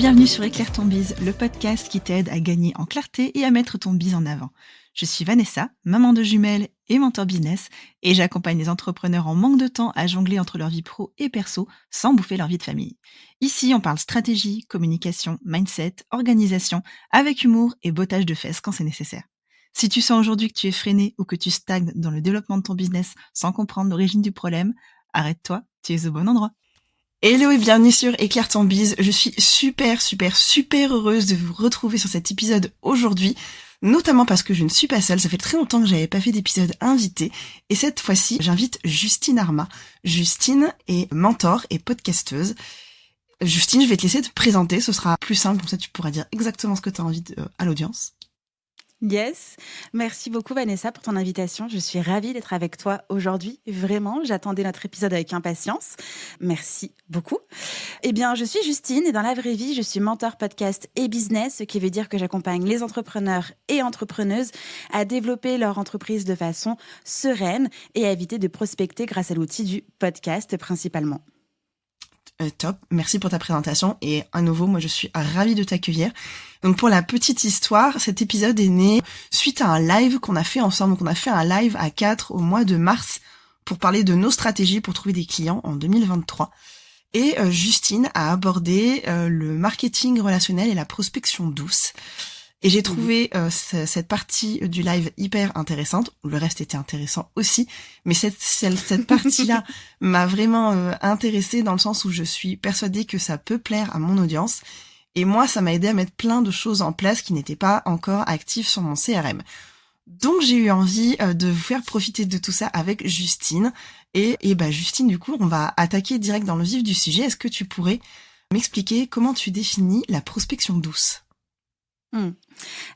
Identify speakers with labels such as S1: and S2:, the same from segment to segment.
S1: bienvenue sur Éclaire ton bise, le podcast qui t'aide à gagner en clarté et à mettre ton bise en avant. Je suis Vanessa, maman de jumelles et mentor business, et j'accompagne les entrepreneurs en manque de temps à jongler entre leur vie pro et perso sans bouffer leur vie de famille. Ici, on parle stratégie, communication, mindset, organisation, avec humour et bottage de fesses quand c'est nécessaire. Si tu sens aujourd'hui que tu es freiné ou que tu stagnes dans le développement de ton business sans comprendre l'origine du problème, arrête-toi, tu es au bon endroit. Hello et bienvenue sur Éclaire ton bise. Je suis super heureuse de vous retrouver sur cet épisode aujourd'hui, notamment parce que je ne suis pas seule. Ça fait très longtemps que j'avais pas fait d'épisode invité et cette fois-ci, j'invite Justine Arma. Justine est mentor et podcasteuse. Justine, je vais te laisser te présenter, ce sera plus simple, comme ça tu pourras dire exactement ce que tu as envie à l'audience.
S2: Yes, merci beaucoup Vanessa pour ton invitation. Je suis ravie d'être avec toi aujourd'hui. Vraiment, j'attendais notre épisode avec impatience. Merci beaucoup. Eh bien, je suis Justine et dans la vraie vie, je suis mentor podcast et business, ce qui veut dire que j'accompagne les entrepreneurs et entrepreneuses à développer leur entreprise de façon sereine et à éviter de prospecter grâce à l'outil du podcast principalement.
S1: Top, merci pour ta présentation et à nouveau, moi je suis ravie de t'accueillir. Donc pour la petite histoire, cet épisode est né suite à un live qu'on a fait ensemble. Donc on a fait un live à 4 au mois de mars pour parler de nos stratégies pour trouver des clients en 2023. Et Justine a abordé le marketing relationnel et la prospection douce. Et j'ai trouvé cette partie du live hyper intéressante. Le reste était intéressant aussi, mais cette partie-là m'a vraiment intéressée dans le sens où je suis persuadée que ça peut plaire à mon audience. Et moi, ça m'a aidé à mettre plein de choses en place qui n'étaient pas encore actives sur mon CRM. Donc j'ai eu envie de vous faire profiter de tout ça avec Justine. Et Justine, du coup, on va attaquer direct dans le vif du sujet. Est-ce que tu pourrais m'expliquer comment tu définis la prospection douce ?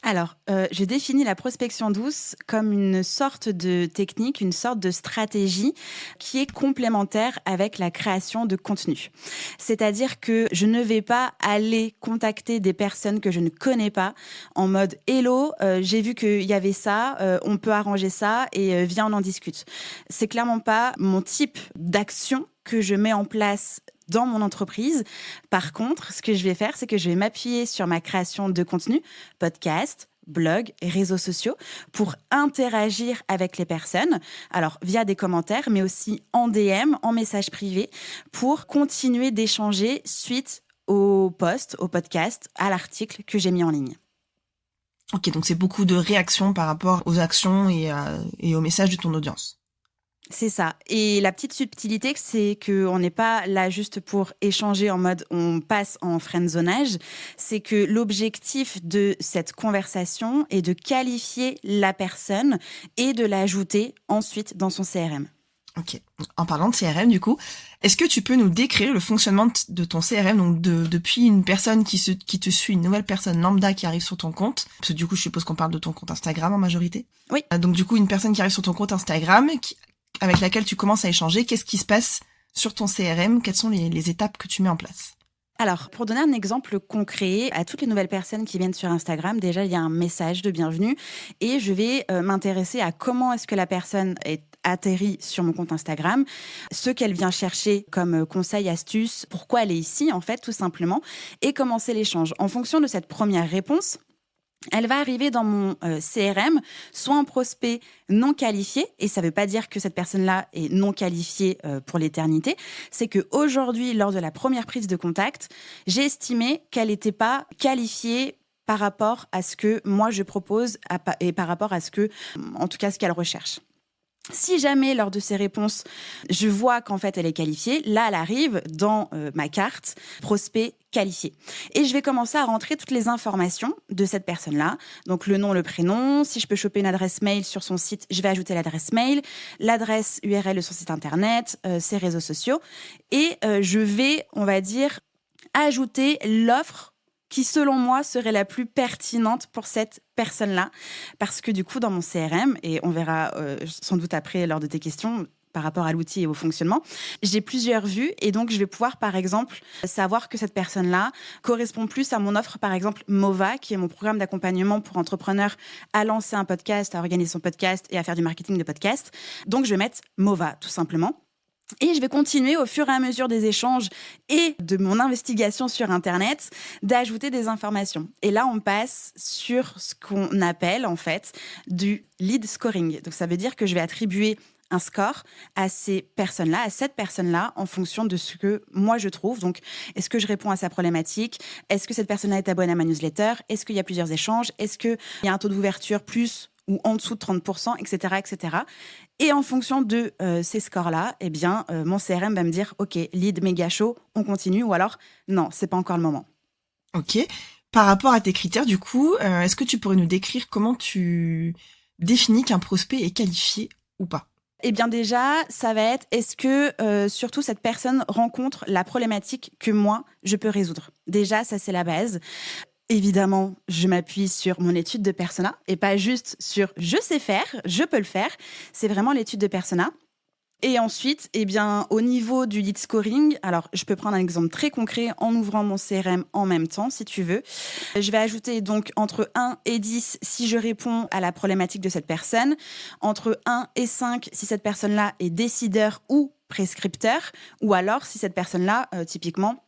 S2: Alors, je définis la prospection douce comme une sorte de technique, une sorte de stratégie qui est complémentaire avec la création de contenu. C'est-à-dire que je ne vais pas aller contacter des personnes que je ne connais pas en mode « Hello, j'ai vu qu'il y avait ça, on peut arranger ça et viens, on en discute ». C'est clairement pas mon type d'action que je mets en place dans mon entreprise. Par contre, ce que je vais faire, c'est que je vais m'appuyer sur ma création de contenu, podcast, blog, réseaux sociaux, pour interagir avec les personnes, alors via des commentaires, mais aussi en DM, en message privé, pour continuer d'échanger suite au post, au podcast, à l'article que j'ai mis en ligne.
S1: Ok, donc c'est beaucoup de réactions par rapport aux actions et aux messages de ton audience.
S2: C'est ça. Et la petite subtilité, c'est qu'on n'est pas là juste pour échanger en mode on passe en friendzonage. C'est que l'objectif de cette conversation est de qualifier la personne et de l'ajouter ensuite dans son CRM.
S1: Ok. En parlant de CRM, du coup, est-ce que tu peux nous décrire le fonctionnement de ton CRM, donc depuis une personne qui te suit, une nouvelle personne lambda qui arrive sur ton compte, parce que du coup, je suppose qu'on parle de ton compte Instagram en majorité.
S2: Oui.
S1: Donc du coup, une personne qui arrive sur ton compte Instagram, avec laquelle tu commences à échanger, qu'est-ce qui se passe sur ton CRM? Quelles sont les étapes que tu mets en place?
S2: Alors, pour donner un exemple concret, à toutes les nouvelles personnes qui viennent sur Instagram, déjà, il y a un message de bienvenue et je vais m'intéresser à comment est-ce que la personne est atterrie sur mon compte Instagram, ce qu'elle vient chercher comme conseil, astuce, pourquoi elle est ici, en fait, tout simplement, et commencer l'échange. En fonction de cette première réponse, elle va arriver dans mon CRM, soit en prospect non qualifié, et ça ne veut pas dire que cette personne-là est non qualifiée pour l'éternité, c'est qu'aujourd'hui, lors de la première prise de contact, j'ai estimé qu'elle n'était pas qualifiée par rapport à ce que moi je propose et par rapport à ce que, en tout cas, ce qu'elle recherche. Si jamais, lors de ces réponses, je vois qu'en fait, elle est qualifiée, là, elle arrive dans ma carte prospect qualifié. Et je vais commencer à rentrer toutes les informations de cette personne-là. Donc, le nom, le prénom. Si je peux choper une adresse mail sur son site, je vais ajouter l'adresse mail, l'adresse URL de son site internet, ses réseaux sociaux. Et je vais, on va dire, ajouter l'offre qui, selon moi, serait la plus pertinente pour cette personne-là. Parce que du coup, dans mon CRM, et on verra sans doute après lors de tes questions, par rapport à l'outil et au fonctionnement, j'ai plusieurs vues et donc je vais pouvoir, par exemple, savoir que cette personne-là correspond plus à mon offre, par exemple, MOVA, qui est mon programme d'accompagnement pour entrepreneurs à lancer un podcast, à organiser son podcast et à faire du marketing de podcast. Donc, je vais mettre MOVA, tout simplement. Et je vais continuer au fur et à mesure des échanges et de mon investigation sur Internet d'ajouter des informations. Et là, on passe sur ce qu'on appelle en fait du lead scoring. Donc ça veut dire que je vais attribuer un score à ces personnes-là, à cette personne-là, en fonction de ce que moi je trouve. Donc, est-ce que je réponds à sa problématique? Est-ce que cette personne-là est abonnée à ma newsletter? Est-ce qu'il y a plusieurs échanges? Est-ce qu'il y a un taux d'ouverture plus ou en dessous de 30%, etc., etc. Et en fonction de ces scores-là, eh bien, mon CRM va me dire, OK, lead méga chaud, on continue, ou alors, non, c'est pas encore le moment.
S1: Ok. Par rapport à tes critères, du coup, est-ce que tu pourrais nous décrire comment tu définis qu'un prospect est qualifié ou pas?
S2: Eh bien déjà, ça va être, est-ce que surtout cette personne rencontre la problématique que moi, je peux résoudre? Déjà, ça c'est la base. Évidemment, je m'appuie sur mon étude de persona et pas juste sur je sais faire, je peux le faire. C'est vraiment l'étude de persona. Et ensuite, eh bien, au niveau du lead scoring, alors je peux prendre un exemple très concret en ouvrant mon CRM en même temps, si tu veux. Je vais ajouter donc entre 1 et 10 si je réponds à la problématique de cette personne, entre 1 et 5 si cette personne-là est décideur ou prescripteur, ou alors si cette personne-là, typiquement,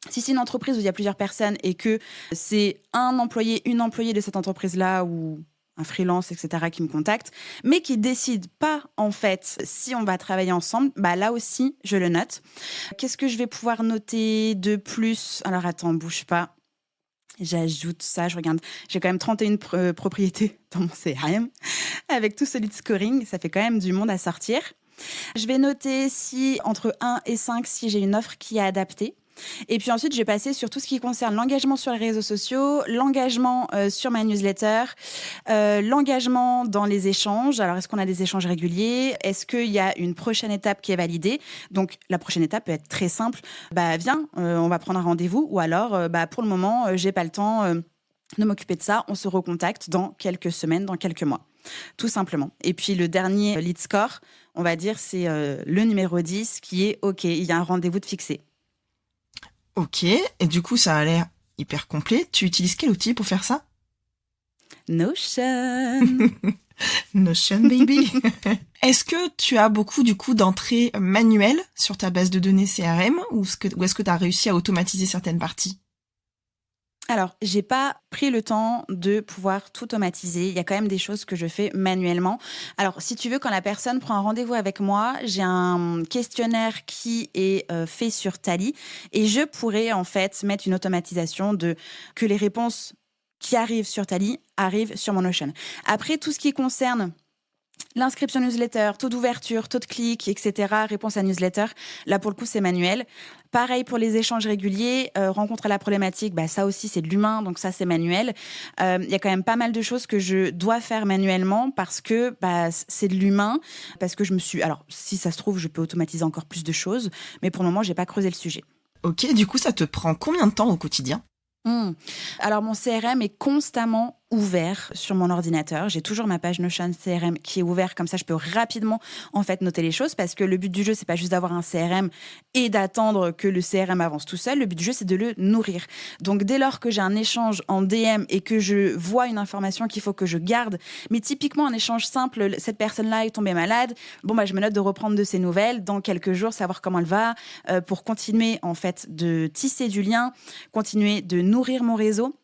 S2: si c'est une entreprise où il y a plusieurs personnes et que c'est un employé, une employée de cette entreprise-là ou un freelance, etc., qui me contacte, mais qui décide pas, en fait, si on va travailler ensemble, bah là aussi, je le note. Qu'est-ce que je vais pouvoir noter de plus? Alors, attends, bouge pas. J'ajoute ça, je regarde. J'ai quand même 31 propriétés dans mon CRM. Avec tout ce lead scoring, ça fait quand même du monde à sortir. Je vais noter si, entre 1 et 5, si j'ai une offre qui est adaptée. Et puis ensuite, je vais passer sur tout ce qui concerne l'engagement sur les réseaux sociaux, l'engagement sur ma newsletter, l'engagement dans les échanges. Alors, est-ce qu'on a des échanges réguliers? Est-ce qu'il y a une prochaine étape qui est validée? Donc, la prochaine étape peut être très simple. Bah, viens, on va prendre un rendez-vous. Ou alors, bah, pour le moment, j'ai pas le temps de m'occuper de ça. On se recontacte dans quelques semaines, dans quelques mois. Tout simplement. Et puis, le dernier lead score, on va dire, c'est le numéro 10 qui est OK, il y a un rendez-vous de fixé.
S1: Ok, et du coup, ça a l'air hyper complet. Tu utilises quel outil pour faire ça?
S2: Notion.
S1: Notion, baby. Est-ce que tu as beaucoup, du coup, d'entrées manuelles sur ta base de données CRM ou est-ce que tu as réussi à automatiser certaines parties?
S2: Alors, j'ai pas pris le temps de pouvoir tout automatiser. Il y a quand même des choses que je fais manuellement. Alors, si tu veux, quand la personne prend un rendez-vous avec moi, j'ai un questionnaire qui est fait sur Tally et je pourrais en fait mettre une automatisation de que les réponses qui arrivent sur Tally arrivent sur mon Notion. Après, tout ce qui concerne l'inscription newsletter, taux d'ouverture, taux de clic, etc., réponse à newsletter, là pour le coup c'est manuel. Pareil pour les échanges réguliers, rencontre à la problématique, bah, ça aussi c'est de l'humain, donc ça c'est manuel. Il y a quand même pas mal de choses que je dois faire manuellement parce que bah, c'est de l'humain, parce que je me suis... Alors si ça se trouve, je peux automatiser encore plus de choses, mais pour le moment j'ai pas creusé le sujet.
S1: Ok, du coup, ça te prend combien de temps au quotidien?
S2: Alors, mon CRM est constamment ouvert sur mon ordinateur. J'ai toujours ma page Notion CRM qui est ouverte. Comme ça, je peux rapidement, en fait, noter les choses parce que le but du jeu, c'est pas juste d'avoir un CRM et d'attendre que le CRM avance tout seul. Le but du jeu, c'est de le nourrir. Donc, dès lors que j'ai un échange en DM et que je vois une information qu'il faut que je garde, mais typiquement, un échange simple, cette personne-là est tombée malade. Bon, bah, je me note de reprendre de ses nouvelles dans quelques jours, savoir comment elle va, pour continuer, en fait, de tisser du lien, continuer de nourrir mon réseau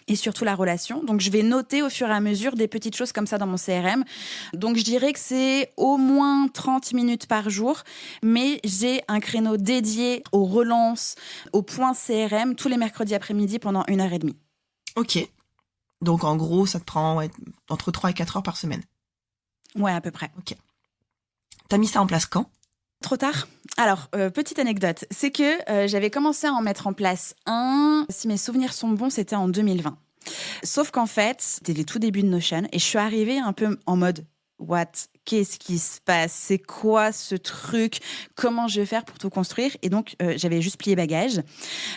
S2: et surtout la relation. Donc, je vais noter au fur et à mesure des petites choses comme ça dans mon CRM. Donc, je dirais que c'est au moins 30 minutes par jour, mais j'ai un créneau dédié aux relances, aux points CRM tous les mercredis après-midi pendant 1h30.
S1: Ok. Donc, en gros, ça te prend entre 3 et 4 heures par semaine.
S2: Ouais, à peu près.
S1: Ok. T'as mis ça en place quand?
S2: Trop tard. Alors, petite anecdote, c'est que j'avais commencé à en mettre en place un, si mes souvenirs sont bons, c'était en 2020. Sauf qu'en fait, c'était les tout débuts de Notion et je suis arrivée un peu en mode « What? Qu'est-ce qui se passe? C'est quoi ce truc? Comment je vais faire pour tout construire ?» Et donc, j'avais juste plié bagage.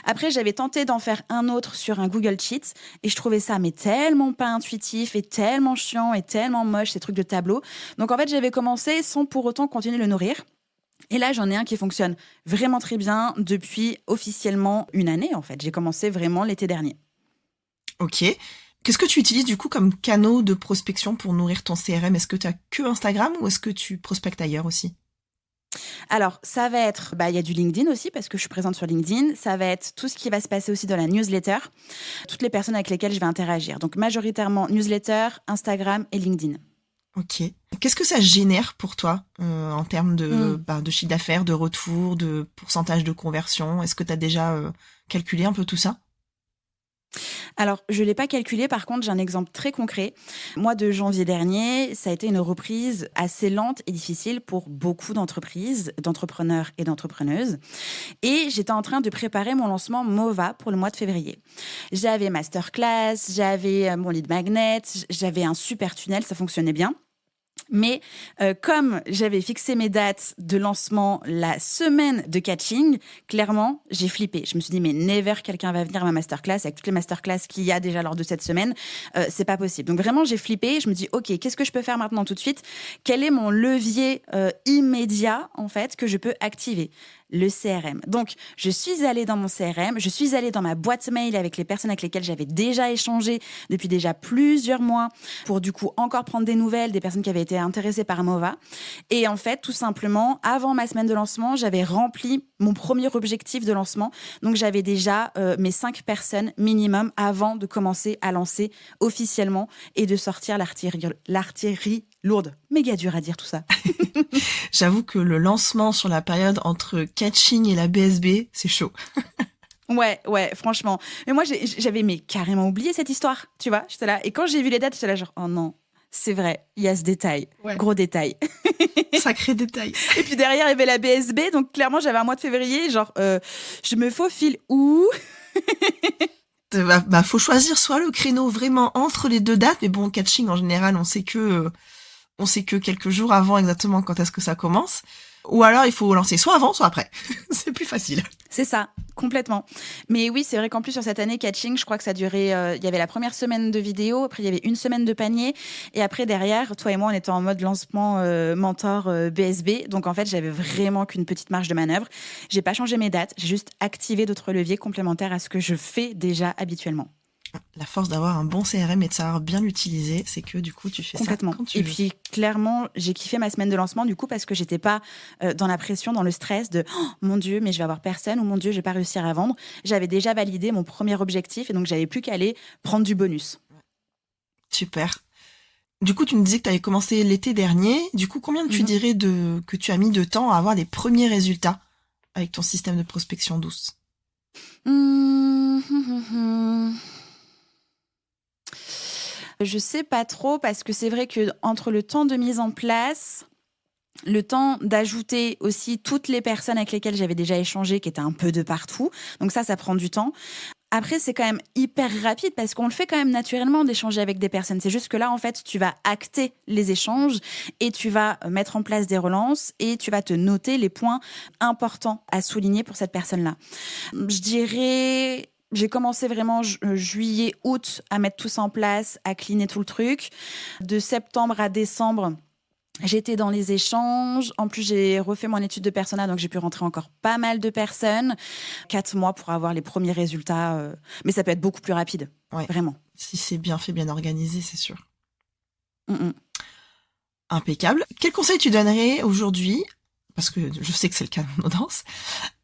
S2: Après, j'avais tenté d'en faire un autre sur un Google Sheets et je trouvais ça mais tellement pas intuitif et tellement chiant et tellement moche, ces trucs de tableau. Donc, en fait, j'avais commencé sans pour autant continuer de le nourrir. Et là, j'en ai un qui fonctionne vraiment très bien depuis officiellement 1 année, en fait. J'ai commencé vraiment l'été dernier.
S1: Ok. Qu'est-ce que tu utilises du coup comme canaux de prospection pour nourrir ton CRM? Est-ce que tu as que Instagram ou est-ce que tu prospectes ailleurs aussi?
S2: Alors, ça va être, il y a du LinkedIn aussi, parce que je suis présente sur LinkedIn. Ça va être tout ce qui va se passer aussi dans la newsletter, toutes les personnes avec lesquelles je vais interagir. Donc, majoritairement newsletter, Instagram et LinkedIn.
S1: Ok. Qu'est-ce que ça génère pour toi en termes de chiffre d'affaires, de retour, de pourcentage de conversion? Est-ce que tu as déjà calculé un peu tout ça?
S2: Alors, je ne l'ai pas calculé. Par contre, j'ai un exemple très concret. Mois de janvier dernier, ça a été une reprise assez lente et difficile pour beaucoup d'entreprises, d'entrepreneurs et d'entrepreneuses. Et j'étais en train de préparer mon lancement Mova pour le mois de février. J'avais masterclass, j'avais mon lead magnet, j'avais un super tunnel, ça fonctionnait bien. Mais comme j'avais fixé mes dates de lancement la semaine de catching, clairement, j'ai flippé. Je me suis dit, mais never quelqu'un va venir à ma masterclass avec toutes les masterclass qu'il y a déjà lors de cette semaine. C'est pas possible. Donc vraiment, j'ai flippé. Je me dis, OK, qu'est-ce que je peux faire maintenant tout de suite? Quel est mon levier immédiat, en fait, que je peux activer? Le CRM. Donc, je suis allée dans mon CRM, je suis allée dans ma boîte mail avec les personnes avec lesquelles j'avais déjà échangé depuis déjà plusieurs mois pour du coup encore prendre des nouvelles des personnes qui avaient été intéressées par Mova. Et en fait, tout simplement, avant ma semaine de lancement, j'avais rempli mon premier objectif de lancement. Donc, j'avais déjà mes 5 personnes minimum avant de commencer à lancer officiellement et de sortir l'artillerie lourde. Méga dur à dire tout ça.
S1: J'avoue que le lancement sur la période entre Catching et la BSB, c'est chaud.
S2: Ouais, franchement. Mais moi, j'avais carrément oublié cette histoire, tu vois. J'étais là. Et quand j'ai vu les dates, j'étais là genre, oh non, c'est vrai, il y a ce détail. Ouais. Gros détail.
S1: Sacré détail.
S2: Et puis derrière, il y avait la BSB. Donc clairement, j'avais un mois de février. Genre, je me faufile où?
S1: Faut choisir soit le créneau vraiment entre les deux dates. Mais bon, Catching, en général, on sait que quelques jours avant exactement quand est-ce que ça commence. Ou alors, il faut lancer soit avant, soit après. C'est plus facile.
S2: C'est ça, complètement. Mais oui, c'est vrai qu'en plus, sur cette année Catching, je crois que ça durait... il y avait la première semaine de vidéo, après il y avait une semaine de panier, et après, derrière, toi et moi, on était en mode lancement mentor BSB. Donc, en fait, j'avais vraiment qu'une petite marge de manœuvre. J'ai pas changé mes dates, j'ai juste activé d'autres leviers complémentaires à ce que je fais déjà habituellement.
S1: La force d'avoir un bon CRM et de savoir bien l'utiliser, c'est que du coup, tu fais
S2: complètement.
S1: Ça quand tu
S2: veux.
S1: Et
S2: puis, clairement, j'ai kiffé ma semaine de lancement du coup parce que j'étais pas dans la pression, dans le stress de oh, mon Dieu, mais je vais avoir personne ou mon Dieu, je vais pas réussir à vendre. J'avais déjà validé mon premier objectif et donc j'avais plus qu'à aller prendre du bonus.
S1: Super. Du coup, tu me disais que tu avais commencé l'été dernier. Du coup, combien tu dirais que tu as mis de temps à avoir les premiers résultats avec ton système de prospection douce?
S2: Je sais pas trop parce que c'est vrai que entre le temps de mise en place, le temps d'ajouter aussi toutes les personnes avec lesquelles j'avais déjà échangé, qui étaient un peu de partout, donc ça prend du temps. Après, c'est quand même hyper rapide parce qu'on le fait quand même naturellement d'échanger avec des personnes. C'est juste que là, en fait, tu vas acter les échanges et tu vas mettre en place des relances et tu vas te noter les points importants à souligner pour cette personne-là. Je dirais... J'ai commencé vraiment juillet, août à mettre tout ça en place, à cleaner tout le truc. De septembre à décembre, j'étais dans les échanges. En plus, j'ai refait mon étude de persona, donc j'ai pu rentrer encore pas mal de personnes. 4 mois pour avoir les premiers résultats. Mais ça peut être beaucoup plus rapide, vraiment.
S1: Si c'est bien fait, bien organisé, c'est sûr. Impeccable. Quel conseil tu donnerais aujourd'hui, parce que je sais que c'est le cas de mon audience,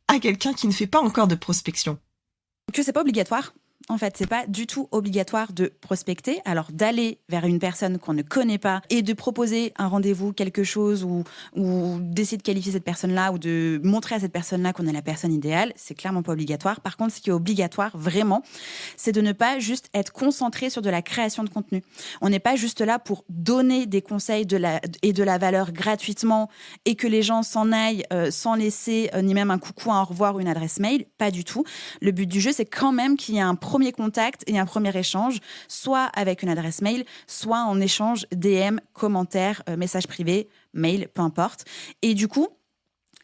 S1: à quelqu'un qui ne fait pas encore de prospection?
S2: Que c'est pas obligatoire. En fait, c'est pas du tout obligatoire de prospecter. Alors, d'aller vers une personne qu'on ne connaît pas et de proposer un rendez-vous, quelque chose, ou d'essayer de qualifier cette personne-là ou de montrer à cette personne-là qu'on est la personne idéale, c'est clairement pas obligatoire. Par contre, ce qui est obligatoire, vraiment, c'est de ne pas juste être concentré sur de la création de contenu. On n'est pas juste là pour donner des conseils et de la valeur gratuitement et que les gens s'en aillent sans laisser ni même un coucou, un au revoir ou une adresse mail. Pas du tout. Le but du jeu, c'est quand même qu'il y ait un premier contact et un premier échange, soit avec une adresse mail, soit en échange DM, commentaires, messages privés, mail, peu importe. Et du coup,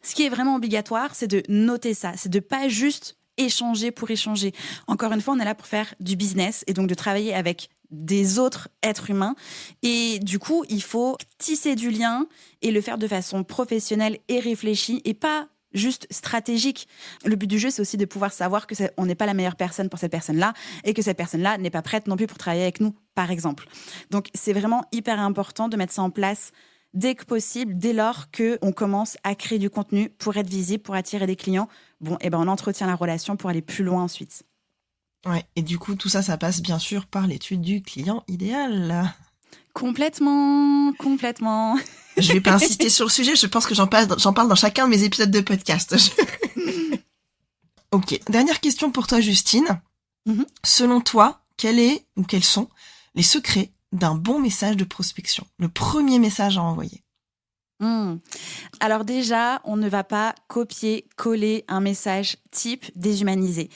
S2: ce qui est vraiment obligatoire, c'est de noter ça, c'est de pas juste échanger pour échanger. Encore une fois, on est là pour faire du business et donc de travailler avec des autres êtres humains. Et du coup, il faut tisser du lien et le faire de façon professionnelle et réfléchie et pas juste stratégique. Le but du jeu, c'est aussi de pouvoir savoir que on n'est pas la meilleure personne pour cette personne-là et que cette personne-là n'est pas prête non plus pour travailler avec nous, par exemple. Donc, c'est vraiment hyper important de mettre ça en place dès que possible, dès lors qu'on commence à créer du contenu pour être visible, pour attirer des clients. On entretient la relation pour aller plus loin ensuite.
S1: Ouais, et du coup, tout ça, ça passe bien sûr par l'étude du client idéal.
S2: Complètement.
S1: Je vais pas insister sur le sujet, je pense que j'en parle dans chacun de mes épisodes de podcast. Ok, dernière question pour toi, Justine. Selon toi, quels sont les secrets d'un bon message de prospection? Le premier message à envoyer.
S2: Alors déjà, on ne va pas copier-coller un message type déshumanisé.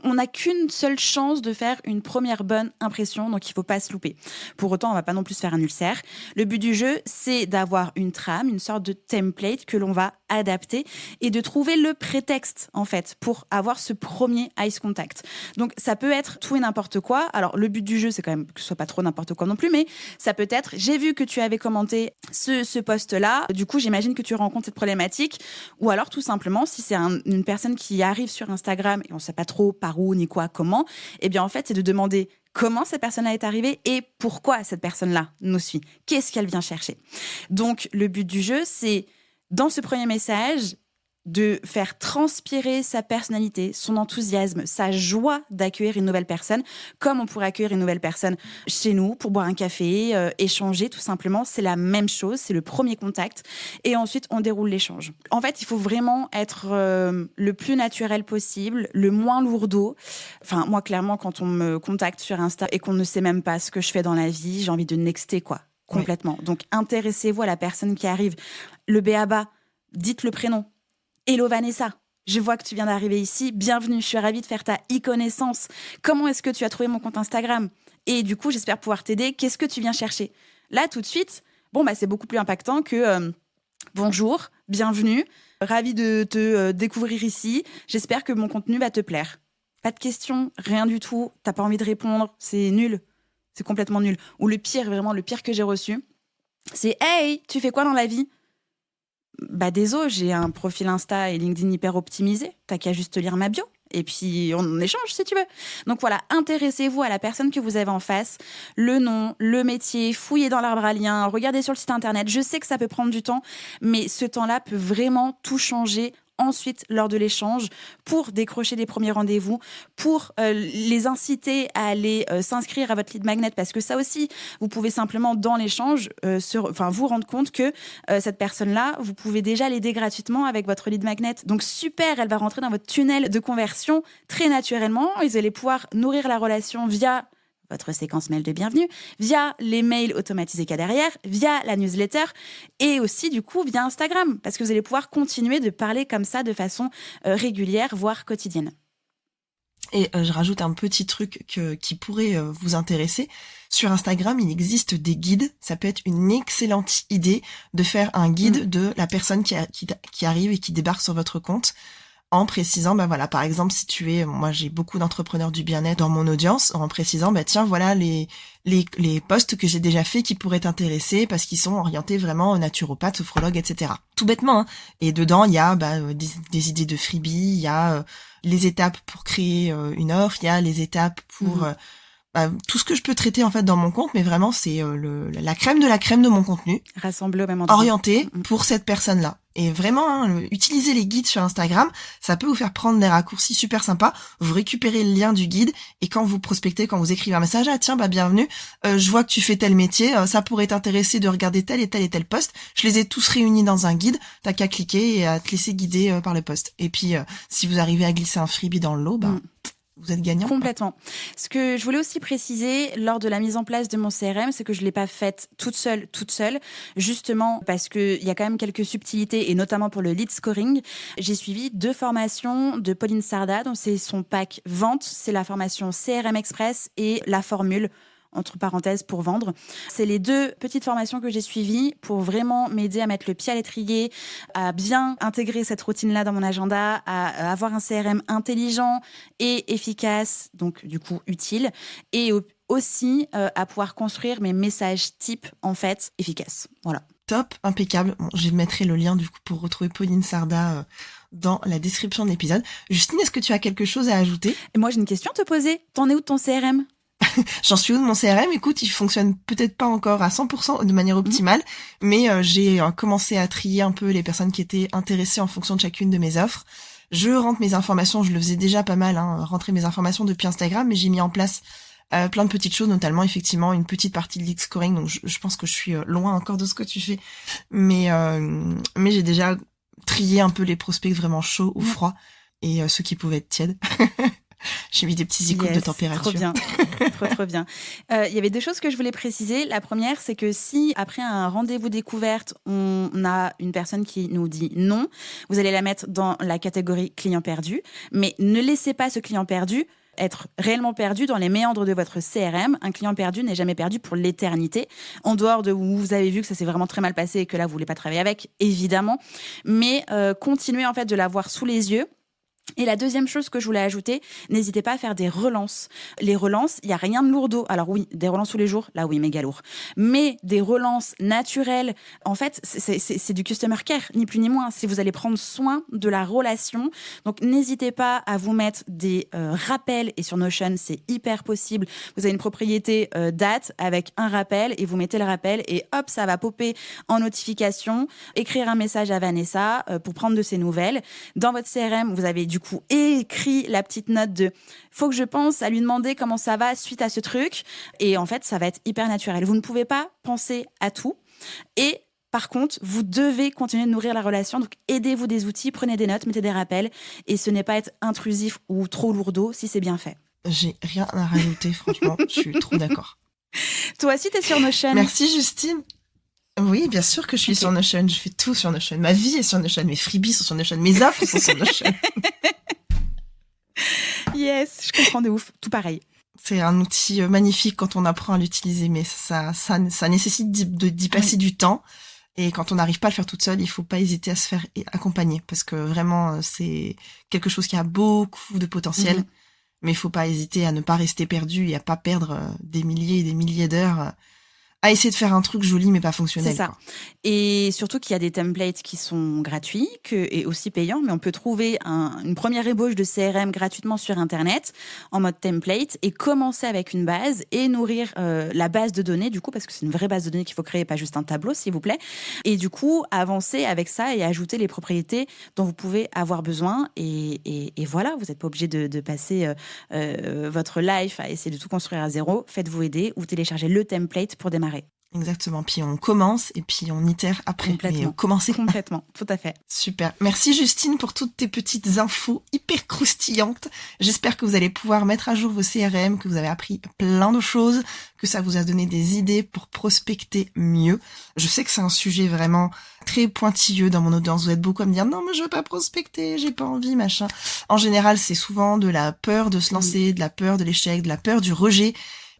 S2: On n'a qu'une seule chance de faire une première bonne impression, donc il faut pas se louper. Pour autant, on va pas non plus faire un ulcère. Le but du jeu, c'est d'avoir une trame, une sorte de template que l'on va adapter et de trouver le prétexte, en fait, pour avoir ce premier ice contact. Donc ça peut être tout et n'importe quoi. Alors le but du jeu, c'est quand même que ce soit pas trop n'importe quoi non plus, mais ça peut être, j'ai vu que tu avais commenté ce post-là, du coup j'imagine que tu rencontres cette problématique, ou alors tout simplement, si c'est une personne qui arrive sur Instagram et on sait pas trop par où, ni quoi, comment, eh bien en fait c'est de demander comment cette personne-là est arrivée et pourquoi cette personne-là nous suit. Qu'est-ce qu'elle vient chercher? Donc le but du jeu, c'est dans ce premier message, de faire transpirer sa personnalité, son enthousiasme, sa joie d'accueillir une nouvelle personne, comme on pourrait accueillir une nouvelle personne chez nous pour boire un café, échanger tout simplement. C'est la même chose, c'est le premier contact. Et ensuite, on déroule l'échange. En fait, il faut vraiment être le plus naturel possible, le moins lourdeau. Enfin, moi, clairement, quand on me contacte sur Insta et qu'on ne sait même pas ce que je fais dans la vie, j'ai envie de nexter, quoi. Complètement. Oui. Donc, intéressez-vous à la personne qui arrive. Le b.a.-ba, dites le prénom. Hello Vanessa, je vois que tu viens d'arriver ici. Bienvenue, je suis ravie de faire ta e-connaissance. Comment est-ce que tu as trouvé mon compte Instagram? Et du coup, j'espère pouvoir t'aider. Qu'est-ce que tu viens chercher? Là, tout de suite, c'est beaucoup plus impactant que bonjour, bienvenue, ravie de te découvrir ici. J'espère que mon contenu va te plaire. Pas de questions, rien du tout. T'as pas envie de répondre, c'est nul. C'est complètement nul. Ou le pire, vraiment le pire que j'ai reçu, c'est « Hey, tu fais quoi dans la vie ?» Désolé, j'ai un profil Insta et LinkedIn hyper optimisé. T'as qu'à juste lire ma bio. Et puis, on échange si tu veux. Donc voilà, intéressez-vous à la personne que vous avez en face. Le nom, le métier, fouillez dans l'arbre à liens, regardez sur le site internet. Je sais que ça peut prendre du temps, mais ce temps-là peut vraiment tout changer ensuite lors de l'échange pour décrocher des premiers rendez-vous, pour les inciter à aller s'inscrire à votre lead magnet, parce que ça aussi, vous pouvez simplement dans l'échange vous rendre compte que cette personne-là, vous pouvez déjà l'aider gratuitement avec votre lead magnet. Donc super, elle va rentrer dans votre tunnel de conversion très naturellement. Vous allez pouvoir nourrir la relation via votre séquence mail de bienvenue, via les mails automatisés qu'il y a derrière, via la newsletter et aussi du coup via Instagram, parce que vous allez pouvoir continuer de parler comme ça de façon régulière, voire quotidienne.
S1: Et je rajoute un petit truc qui pourrait vous intéresser. Sur Instagram, il existe des guides. Ça peut être une excellente idée de faire un guide de la personne qui arrive et qui débarque sur votre compte, en précisant, par exemple, si moi j'ai beaucoup d'entrepreneurs du bien-être dans mon audience, en précisant, tiens, voilà les posts que j'ai déjà faits qui pourraient t'intéresser parce qu'ils sont orientés vraiment aux naturopathes, sophrologues, etc. Tout bêtement, hein. Et dedans, il y a des idées de freebie, il y a les étapes pour créer une offre, il y a les étapes pour tout ce que je peux traiter en fait dans mon compte, mais vraiment c'est la crème de mon contenu,
S2: rassemblé au même endroit,
S1: orienté pour cette personne-là. Et vraiment, utiliser les guides sur Instagram, ça peut vous faire prendre des raccourcis super sympas. Vous récupérez le lien du guide et quand vous prospectez, quand vous écrivez un message, bienvenue, je vois que tu fais tel métier, ça pourrait t'intéresser de regarder tel et tel et tel post. Je les ai tous réunis dans un guide, t'as qu'à cliquer et à te laisser guider par le post. Et puis, si vous arrivez à glisser un freebie dans le lot, vous êtes gagnant.
S2: Complètement. Ce que je voulais aussi préciser lors de la mise en place de mon CRM, c'est que je ne l'ai pas faite toute seule, justement parce qu'il y a quand même quelques subtilités, et notamment pour le lead scoring. J'ai suivi 2 formations de Pauline Sarda, donc c'est son pack vente, c'est la formation CRM Express et la formule entre parenthèses, pour vendre. C'est les 2 petites formations que j'ai suivies pour vraiment m'aider à mettre le pied à l'étrier, à bien intégrer cette routine-là dans mon agenda, à avoir un CRM intelligent et efficace, donc du coup utile, et aussi à pouvoir construire mes messages types, en fait, efficaces. Voilà.
S1: Top, impeccable. Bon, je mettrai le lien du coup pour retrouver Pauline Sarda dans la description de l'épisode. Justine, est-ce que tu as quelque chose à ajouter?
S2: Et moi, j'ai une question à te poser. T'en es où de ton CRM?
S1: J'en suis où de mon CRM? Écoute, il fonctionne peut-être pas encore à 100% de manière optimale, mais j'ai commencé à trier un peu les personnes qui étaient intéressées en fonction de chacune de mes offres. Je rentre mes informations, je le faisais déjà pas mal, rentrer mes informations depuis Instagram, mais j'ai mis en place plein de petites choses, notamment effectivement une petite partie de lead scoring, donc je pense que je suis loin encore de ce que tu fais, mais j'ai déjà trié un peu les prospects vraiment chauds ou froids, et ceux qui pouvaient être tièdes. J'ai mis des petits écoutes de température.
S2: Trop bien, trop bien. Il y avait deux choses que je voulais préciser. La première, c'est que si après un rendez-vous découverte, on a une personne qui nous dit non, vous allez la mettre dans la catégorie client perdu, mais ne laissez pas ce client perdu être réellement perdu dans les méandres de votre CRM. Un client perdu n'est jamais perdu pour l'éternité. En dehors de où vous avez vu que ça s'est vraiment très mal passé et que là, vous voulez pas travailler avec, évidemment. Mais continuez en fait de l'avoir sous les yeux. Et la deuxième chose que je voulais ajouter, n'hésitez pas à faire des relances. Les relances, il n'y a rien de lourdeau. Alors oui, des relances tous les jours, là oui, méga lourd. Mais des relances naturelles, en fait, c'est du customer care, ni plus ni moins. Si vous allez prendre soin de la relation. Donc n'hésitez pas à vous mettre des rappels. Et sur Notion, c'est hyper possible. Vous avez une propriété date avec un rappel et vous mettez le rappel et hop, ça va popper en notification. Écrire un message à Vanessa pour prendre de ses nouvelles. Dans votre CRM, vous avez du coup écrit la petite note de faut que je pense à lui demander comment ça va suite à ce truc, et en fait ça va être hyper naturel. Vous ne pouvez pas penser à tout, et par contre vous devez continuer de nourrir la relation, donc aidez-vous des outils, prenez des notes, mettez des rappels, et ce n'est pas être intrusif ou trop lourdeau si c'est bien fait.
S1: J'ai rien à rajouter, franchement, je suis trop d'accord.
S2: Toi aussi t'es sur Notion?
S1: Merci Justine. Oui, bien sûr que je suis sur Notion, je fais tout sur Notion. Ma vie est sur Notion, mes freebies sont sur Notion, mes offres sont sur Notion.
S2: Yes, je comprends de ouf, tout pareil.
S1: C'est un outil magnifique quand on apprend à l'utiliser, mais ça nécessite d'y passer du temps. Et quand on n'arrive pas à le faire toute seule, il faut pas hésiter à se faire accompagner, parce que vraiment, c'est quelque chose qui a beaucoup de potentiel. Mais il faut pas hésiter à ne pas rester perdu et à pas perdre des milliers et des milliers d'heures à essayer de faire un truc joli mais pas fonctionnel.
S2: C'est ça.
S1: Quoi.
S2: Et surtout qu'il y a des templates qui sont gratuits et aussi payants, mais on peut trouver une première ébauche de CRM gratuitement sur Internet en mode template et commencer avec une base et nourrir la base de données du coup, parce que c'est une vraie base de données qu'il faut créer, pas juste un tableau s'il vous plaît. Et du coup, avancer avec ça et ajouter les propriétés dont vous pouvez avoir besoin. Et voilà, vous n'êtes pas obligé de passer votre life à essayer de tout construire à zéro. Faites-vous aider ou téléchargez le template pour démarrer.
S1: Exactement. Puis on commence et puis on itère après.
S2: Complètement.
S1: Mais commencer.
S2: Complètement. Tout à fait.
S1: Super. Merci Justine pour toutes tes petites infos hyper croustillantes. J'espère que vous allez pouvoir mettre à jour vos CRM, que vous avez appris plein de choses, que ça vous a donné des idées pour prospecter mieux. Je sais que c'est un sujet vraiment très pointilleux dans mon audience. Vous êtes beaucoup à me dire non mais je veux pas prospecter, j'ai pas envie, machin. En général, c'est souvent de la peur de se lancer, de la peur de l'échec, de la peur du rejet.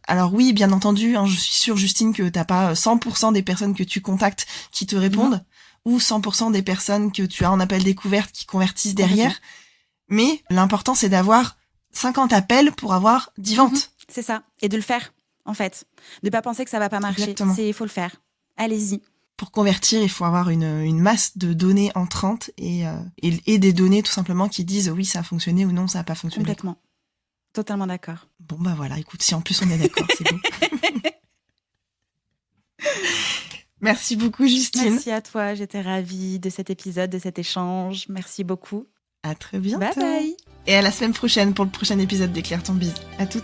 S1: Alors oui, bien entendu, je suis sûre, Justine, que t'as pas 100% des personnes que tu contactes qui te répondent, ou 100% des personnes que tu as en appel découverte qui convertissent derrière. Mais l'important, c'est d'avoir 50 appels pour avoir 10 ventes.
S2: C'est ça. Et de le faire, en fait. De pas penser que ça va pas marcher.
S1: Exactement.
S2: Il faut le faire. Allez-y.
S1: Pour convertir, il faut avoir une masse de données entrantes et des données, tout simplement, qui disent oui, ça a fonctionné ou non, ça a pas fonctionné.
S2: Complètement. Totalement d'accord.
S1: Bon, bah voilà, écoute, si en plus on est d'accord, c'est beau. Merci beaucoup, Justine.
S2: Merci à toi, j'étais ravie de cet épisode, de cet échange. Merci beaucoup.
S1: À très bientôt.
S2: Bye bye.
S1: Et à la semaine prochaine pour le prochain épisode d'Éclaire ton bise. À toutes.